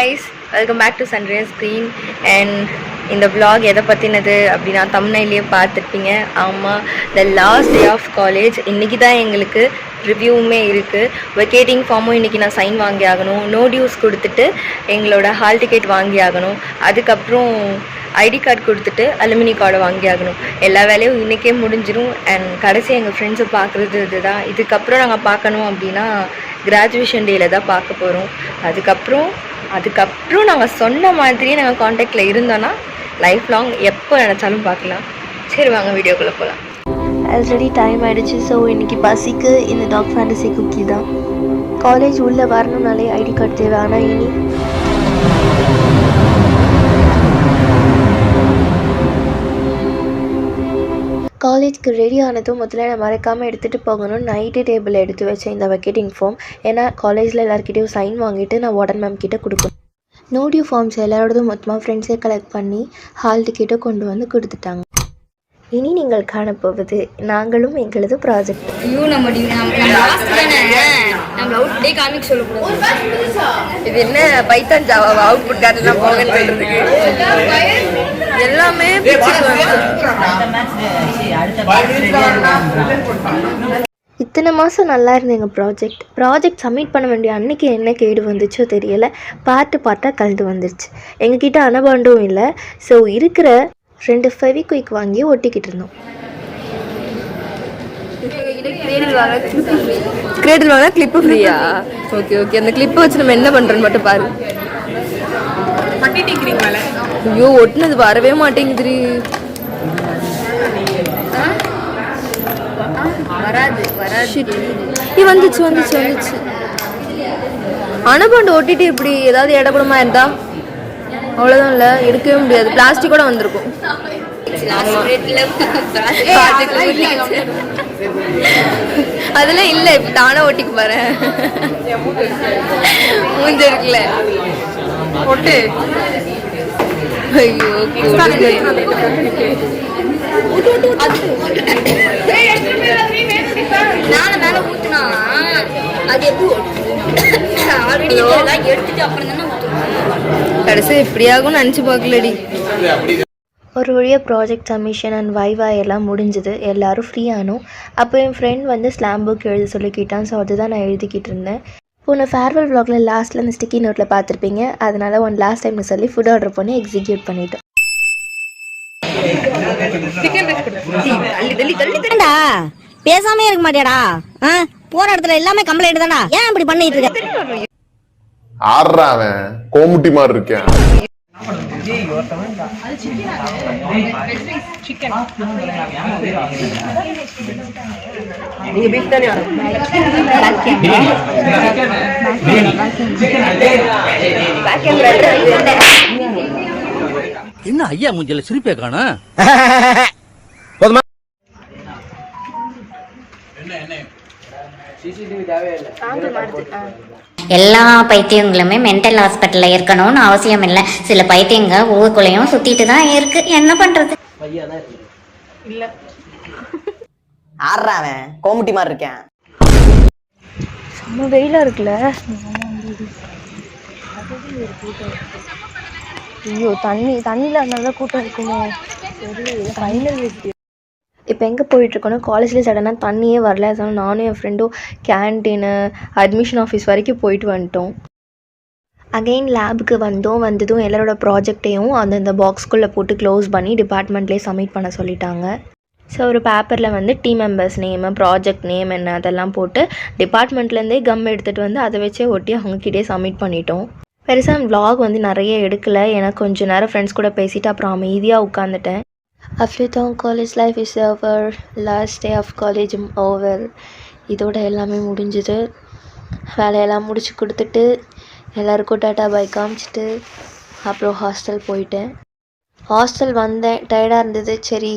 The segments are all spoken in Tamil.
guys, welcome back to Sunrise Screen. And இந்த vlog எதை பற்றினது அப்படின்னா தம்ப்நெயிலே பார்த்துருப்பீங்க. ஆமாம், the last day of college. இன்றைக்கி தான் எங்களுக்கு ரிவ்யூவுமே இருக்குது. வெக்கேட்டிங் ஃபார்மும் இன்றைக்கி நான் சைன் வாங்கி ஆகணும். நோ டியூஸ் கொடுத்துட்டு எங்களோட ஹால் டிக்கெட் வாங்கி ஆகணும். அதுக்கப்புறம் ஐடி கார்டு கொடுத்துட்டு அலுமினி கார்டை வாங்கி ஆகணும். எல்லா வேலையும் இன்றைக்கே முடிஞ்சிடும். அண்ட் கடைசி எங்கள் ஃப்ரெண்ட்ஸை பார்க்குறது இதுதான். இதுக்கப்புறம் நாங்கள் பார்க்கணும் அப்படின்னா கிராஜுவேஷன் டேயில் தான் பார்க்க போகிறோம். அதுக்கப்புறம் நாங்கள் சொன்ன மாதிரியே நாங்கள் காண்டாக்டில் இருந்தோன்னா லைஃப் லாங் எப்போ நினச்சாலும் பார்க்கலாம். சரி, வாங்க வீடியோக்குள்ளே போகலாம். ஆல்ரெடி டைம் ஆகிடுச்சு. ஸோ இன்றைக்கி பசிக்கு இந்த டாக் ஃபேண்டசி குக்கி தான். காலேஜ் உள்ளே வரணுன்னாலே ஐடி கார்டு தேவை. ஆனால் இனி காலேஜ்க்கு ரெடி ஆனதும் முதல்ல நான் மறக்காமல் எடுத்துகிட்டு போகணும் நைட்டு டேபிள் எடுத்து வச்சேன் இந்த வெக்கேட்டிங் ஃபார்ம். ஏன்னா காலேஜில் எல்லாருக்கிட்டையும் சைன் வாங்கிட்டு நான் வார்டன் மேம் கிட்டே கொடுக்கணும். நோ டியூ ஃபார்ம்ஸ் எல்லாரோடதும் மொத்தமாக ஃப்ரெண்ட்ஸே கலெக்ட் பண்ணி ஹால் டிக்கெட்டை கொண்டு வந்து கொடுத்துட்டாங்க. இனி நீங்கள் காணப்போவது நாங்களும் எங்களது ப்ராஜெக்ட். இது என்ன பைத்தான் ஜாவா அவுட்புட் கார்டெல்லாம் போகன்னு சொல்றதுக்கு எல்லாமே இத்தனை மாதம் நல்லா இருந்தேங்க. ப்ராஜெக்ட் சப்மிட் பண்ண வேண்டிய அன்றைக்கி என்ன கேடு வந்துச்சோ தெரியலை. பார்ட்டாக கலந்து வந்துருச்சு. எங்ககிட்ட அனபாண்டும் இல்லை. ஸோ இருக்கிற 2 ஃபெவிக்விக் வாங்கி ஒட்டிக்கிட்டு இருந்தோம். கிரேடில் வாங்கினா கிளிப்பு ஃப்ரீயா? ஓகே, அந்த கிளிப்பை வச்சு நம்ம என்ன பண்ணுறோன்னு மட்டும் பாரு. ஐயோ, ஒட்டினது வரவே மாட்டேங்குது. வந்துச்சு. அனபாண்டு ஒட்டிட்டு இப்படி ஏதாவது இடப்படமா இருந்தா அவ்வளோதான். இல்லை, எடுக்கவே முடியாது. பிளாஸ்டிக்கோட வந்திருக்கும். அதெல்லாம் இல்லை, இப்போ தானே ஓட்டிக்கு பாரு. மூஞ்ச இருக்குல்ல ஒட்டு. ஐயோ, மேல ஊத்துனா அது எப்படி எடுத்துட்டு அப்புறம் தானே கடைசி இப்படியாகும் நினச்சி பார்க்கலடி. ஒரு வழியாக ப்ராஜெக்ட் சப்மிஷன் அண்ட் வைவா எல்லாம் முடிஞ்சுது. எல்லோரும் ஃப்ரீ ஆனோம். அப்போ என் ஃப்ரெண்ட் வந்து ஸ்லாம் புக் எழுத சொல்லிக்கிட்டான். ஸோ அதுதான் நான் எழுதிக்கிட்டு இருந்தேன். போன ஃபேர்வெல் வ்ளாகில் லாஸ்ட்டில் அந்த ஸ்டிக்கி நோட்டில் பார்த்துருப்பீங்க. அதனால் லாஸ்ட் டைம்னு சொல்லி ஃபுட் ஆர்டர் பண்ணி எக்ஸிக்யூட் பண்ணிட்டோம். பேசாமே இருக்க மாட்டியாடா? போற இடத்துல எல்லாமே கம்ப்ளைண்ட் தானா? ஏன் இப்படி பண்ணிட்டு இருக்க? ஆடுறான் கோமுட்டி மாதிரி இருக்கேன். என்ன ஐயா மூஞ்சில சிரிப்பே காணோம். எல்லா பைத்தியங்களுமே மென்டல் ஹாஸ்பிட்டல்ல இருக்கணும்னு அவசியம் இல்லை. சில பைத்தியங்க ஊருக்குள்ளேயும் சுத்திட்டு தான் இருக்கு. என்ன பண்றது? ஆடுறான் கோமுட்டி மாதிரி இருக்கேன். செம்ம வெயிலாக இருக்குல்ல. ஐயோ, தண்ணியில் நல்லா கூட்டம் இருக்குமோ தெரியல. ஃபைனல் இப்போ எங்கே போயிட்டுருக்கோன்னா காலேஜில் சடனாக தண்ணியே வரல. அதனால் நானும் என் ஃப்ரெண்டும் கேன்டீனு அட்மிஷன் ஆஃபீஸ் வரைக்கும் போயிட்டு வந்துட்டோம். அகெயின் லேபுக்கு வந்ததும் எல்லாரோட ப்ராஜெக்டையும் அந்தந்த பாக்ஸ்குள்ளே போட்டு க்ளோஸ் பண்ணி டிபார்ட்மெண்ட்லேயே சப்மிட் பண்ண சொல்லிட்டாங்க. ஸோ ஒரு பேப்பரில் வந்து team members name, project name என்ன அதெல்லாம் போட்டு டிபார்ட்மெண்ட்லேருந்தே கம் எடுத்துகிட்டு வந்து அதை வச்சே ஒட்டி அவங்கக்கிட்டே சப்மிட் பண்ணிட்டோம். பெருசாக வ்ளாக் வந்து நிறைய எடுக்கலை. ஏன்னா கொஞ்சம் நேரம் ஃப்ரெண்ட்ஸ் கூட பேசிவிட்டு அப்புறம் அமைதியாக உட்காந்துட்டேன். அஃப்லிதான் college life is over. Last day of college over. இதோட எல்லாமே முடிஞ்சுது. வேலையெல்லாம் முடிச்சு கொடுத்துட்டு எல்லாருக்கும் டாட்டா பாய் காமிச்சிட்டு அப்புறம் ஹாஸ்டல் போயிட்டேன். ஹாஸ்டல் வந்தேன், டயர்டாக இருந்தது. சரி,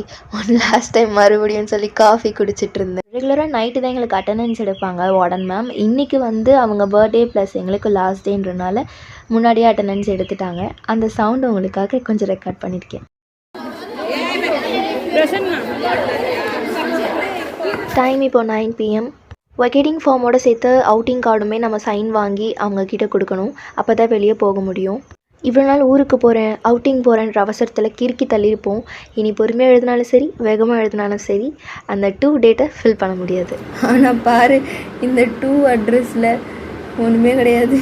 லாஸ்ட் டைம் மறுபடியும் சொல்லி காஃபி குடிச்சிட்டு இருந்தேன். ரெகுலராக நைட்டு தான் எங்களுக்கு அட்டண்டன்ஸ் எடுப்பாங்க வார்டன் மேம். இன்றைக்கி வந்து அவங்க பர்த்டே ப்ளஸ் எங்களுக்கு லாஸ்ட் டேன்றனால முன்னாடியே அட்டண்டன்ஸ் எடுத்துட்டாங்க. அந்த சவுண்டு உங்களுக்காக கொஞ்சம் ரெக்கார்ட் பண்ணியிருக்கேன். டைம் இப்போ 9 PM. வெக்கேட்டிங் ஃபார்மோட சேர்த்து அவுட்டிங் கார்டுமே நம்ம சைன் வாங்கி அவங்கக்கிட்ட கொடுக்கணும். அப்போ தான் வெளியே போக முடியும். இவ்வளோ நாள் ஊருக்கு போகிறேன் அவுட்டிங் போகிறேன்ற அவசரத்தில் கிறுக்கி தள்ளியிருப்போம். இனி பொறுமையாக எழுதினாலும் சரி வேகமாக எழுதினாலும் சரி அந்த 2 டேட்டை ஃபில் பண்ண முடியாது. ஆனால் பாரு இந்த 2 அட்ரஸில் ஒன்றுமே கிடையாது.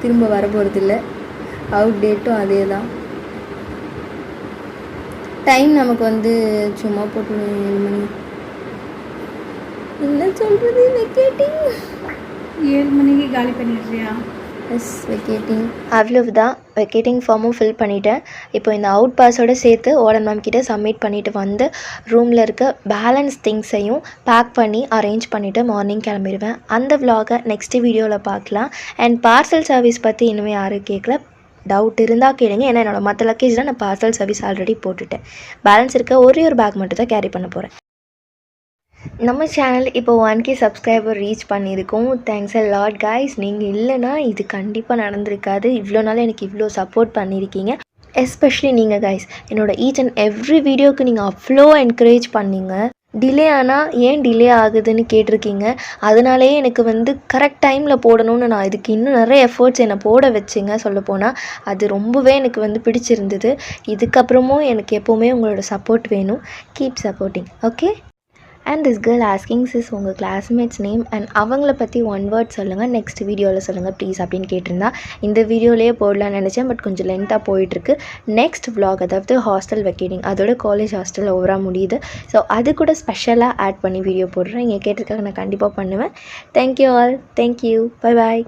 திரும்ப வர போகிறதில்ல. அவுட் டேட்டும் அதே தான். டைம் நமக்கு வந்து சும்மா போட்டு 7 மணி. என்ன சொல்கிறது? வெக்கேட்டிங் 7 மணிக்கு காலி பண்ணிடுறியா? எஸ் வெக்கேட்டிங். அவ்வளவுதான். வெக்கேட்டிங் ஃபார்மும் ஃபில் பண்ணிட்டேன். இப்போ இந்த அவுட் பாஸோடு சேர்த்து வார்டன் மேம் கிட்ட சப்மிட் பண்ணிவிட்டு வந்து ரூமில் இருக்க பேலன்ஸ் திங்ஸையும் பேக் பண்ணி அரேஞ்ச் பண்ணிவிட்டு மார்னிங் கிளம்பிடுவேன். அந்த vlog-அ நெக்ஸ்ட் வீடியோவில் பார்க்கலாம். அண்ட் பார்சல் சர்வீஸ் பற்றி இன்னுமே யாரும் கேட்கல. டவுட் இருந்தால் கேளுங்க. ஏன்னா என்னோடய மற்ற லக்கேஜில் நான் பார்சல் சர்வீஸ் ஆல்ரெடி போட்டுட்டேன். பேலன்ஸ் இருக்க ஒரே ஒரு பேக் மட்டும் தான் கேரி பண்ண போகிறேன். நம்ம சேனல் இப்போ 1K சப்ஸ்கிரைபர் ரீச் பண்ணியிருக்கோம். Thanks a lot guys. நீங்கள் இல்லைனா இது கண்டிப்பாக நடந்திருக்காது. இவ்வளோ நாள் எனக்கு இவ்வளோ சப்போர்ட் பண்ணியிருக்கீங்க. எஸ்பெஷலி நீங்கள் கைஸ் என்னோட ஈச் அண்ட் எவ்ரி வீடியோவுக்கு நீங்கள் அவ்வளோ என்கரேஜ் பண்ணீங்க. டிலே ஆனால் ஏன் டிலே ஆகுதுன்னு கேட்டிருக்கீங்க. அதனாலே எனக்கு வந்து கரெக்ட் டைமில் போடணும்னு நான் இதுக்கு இன்னும் நிறைய எஃபர்ட்ஸ் என்னை போட வச்சுங்க. சொல்லப்போனால் அது ரொம்பவே எனக்கு வந்து பிடிச்சிருந்தது. இதுக்கப்புறமும் எனக்கு எப்போவுமே உங்களோட சப்போர்ட் வேணும். Keep supporting. Okay. And this girl asking sis உங்கள் கிளாஸ்மேட்ஸ் நேம் அண்ட் அவங்கள பற்றி 1 word சொல்லுங்கள் நெக்ஸ்ட் வீடியோவில் சொல்லுங்கள் ப்ளீஸ் அப்படின்னு கேட்டிருந்தா. இந்த வீடியோலேயே போடலான்னு நினச்சேன். பட் கொஞ்சம் லென்த்தாக போயிட்டுருக்கு. நெக்ஸ்ட் vlog அதாவது ஹாஸ்டல் வெக்கேட்டிங் அதோட காலேஜ் ஹாஸ்டல் ஓவராக முடியுது. ஸோ அது கூட ஸ்பெஷலாக ஆட் பண்ணி வீடியோ போடுறேன். இங்கே கேட்டிருக்காங்க நான் கண்டிப்பாக பண்ணுவேன். Thank you all. Thank you. Bye bye.